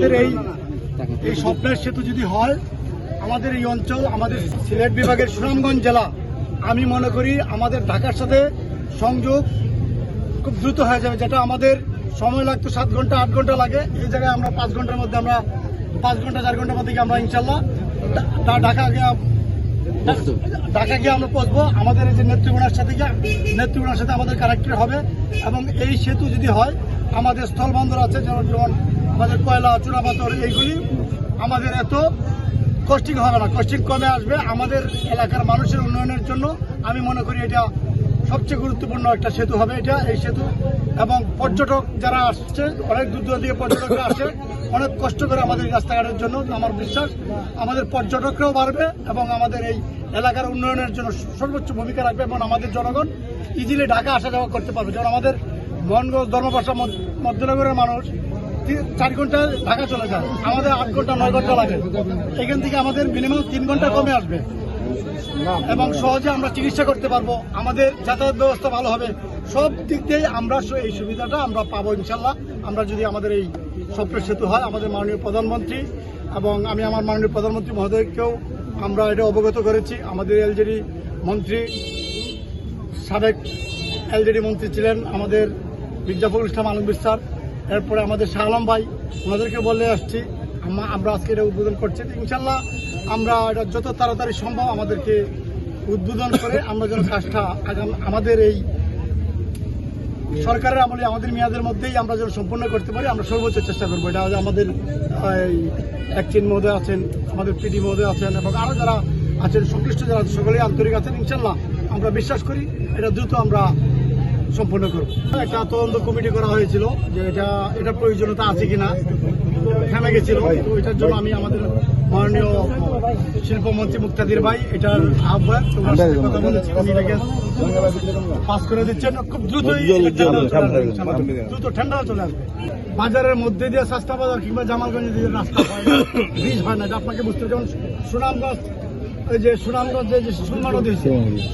আমাদের এই স্বপ্নের সেতু যদি হয়, আমাদের এই অঞ্চল, আমাদের সিলেট বিভাগের সুনামগঞ্জ জেলা, আমি মনে করি আমাদের ঢাকার সাথে সংযোগ খুব দ্রুত হয়ে যাবে। যেটা আমাদের সময় লাগতো 7 ঘন্টা 8 ঘন্টা লাগে, এই জায়গায় আমরা 5 ঘন্টার মধ্যে, আমরা 5 ঘন্টা 4 ঘন্টার মধ্যে আমরা ইনশাল্লাহ ঢাকা গিয়ে আমরা পৌঁছবো। আমাদের এই যে নেত্রকোনার সাথে আমাদের কানেক্টেড হবে। এবং এই সেতু যদি হয়, আমাদের স্থলবন্দর আছে যেমন আমাদের কয়লা, চুনাপাথর, এইগুলি আমাদের এত কস্টিং হবে না, কস্টিং কমে আসবে। আমাদের এলাকার মানুষের উন্নয়নের জন্য আমি মনে করি এটা সবচেয়ে গুরুত্বপূর্ণ একটা সেতু হবে এই সেতু। এবং পর্যটক যারা আসছে, অনেক দূর দূর থেকে পর্যটকরা আসে অনেক কষ্ট করে আমাদের রাস্তাঘাটের জন্য। আমার বিশ্বাস আমাদের পর্যটকরাও বাড়বে এবং আমাদের এই এলাকার উন্নয়নের জন্য সর্বোচ্চ ভূমিকা রাখবে এবং আমাদের জনগণ ইজিলি ঢাকা আসা যাওয়া করতে পারবে। যেমন আমাদের মোহনগঞ্জ, ধর্মপাশা, মধ্যনগরের মানুষ 4 ঘন্টায় ঢাকা চলে যায়, আমাদের 8 ঘন্টা 9 ঘন্টা লাগে। এখান থেকে আমাদের মিনিমাম 3 ঘন্টা কমে আসবে এবং সহজে আমরা চিকিৎসা করতে পারবো। আমাদের যাতায়াত ব্যবস্থা ভালো হবে। সব দিক দিয়ে আমরা এই সুবিধাটা আমরা পাবো ইনশাল্লাহ, আমরা যদি আমাদের এই স্বপ্নের সেতু হয়। আমাদের মাননীয় প্রধানমন্ত্রী এবং আমি আমার মাননীয় প্রধানমন্ত্রী মহোদয়কেও আমরা এটা অবগত করেছি। আমাদের এলজেডি মন্ত্রী, সাবেক এলজেডি মন্ত্রী ছিলেন আমাদের মির্জাফখরুল ইসলাম আলমগীর স্যার, এরপরে আমাদের শাহ আলম ভাই, ওনাদেরকে বলে আসছি আমরা আজকে এটা উদ্বোধন করছি। ইনশাল্লাহ আমরা এটা যত তাড়াতাড়ি সম্ভব আমাদেরকে উদ্বোধন করে আমরা যেন কাজটা আমাদের এই সরকারের আমলে, আমাদের মেয়াদের মধ্যেই আমরা যেন সম্পূর্ণ করতে পারি, আমরা সর্বোচ্চ চেষ্টা করবো। এটা আমাদের একচিন মহোদয় আছেন, আমাদের পিডি মহোদয় আছেন এবং আরও যারা আছেন সংশ্লিষ্ট যারা সকলেই আন্তরিক আছেন। ইনশাল্লাহ আমরা বিশ্বাস করি এটা দ্রুত আমরা সম্পূর্ণ করব। একটা তদন্ত কমিটি করা হয়েছিল যে এটা প্রয়োজনীয়তা আছে কিনা, থেমে গেছিল। তো এটার জন্য আমি আমাদের মাননীয় শিল্পমন্ত্রী মুক্তাদির ভাই এটার আহ্বায়ক, কথা বলেছি, উনি এটাকে পাস করে দিচ্ছেন। খুব দ্রুতই দ্রুত ঠান্ডা চলে আসবে। বাজারের মধ্যে দিয়ে সস্তা বাজার কিংবা জামালগঞ্জে দিয়ে রাস্তা হয় না, ব্রিজ হয় না, আপনাকে বুঝতে হবে। যেমন সুনামগঞ্জে যে সুরমা নদী হয়েছে,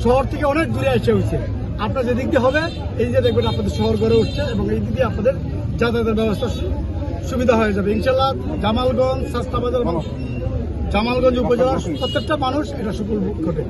শহর থেকে অনেক দূরে এসে হয়েছে। আপনার যেদিক দিয়ে হবে, এই যে দেখবেন আপনাদের শহর গড়ে উঠছে এবং এই দিক দিয়ে আপনাদের যাতায়াতের ব্যবস্থা সুবিধা হয়ে যাবে ইনশাল্লাহ। জামালগঞ্জ, শাস্তা বাজার এবং জামালগঞ্জ উপজেলার প্রত্যেকটা মানুষ এটা সুফল ভোগ করবে।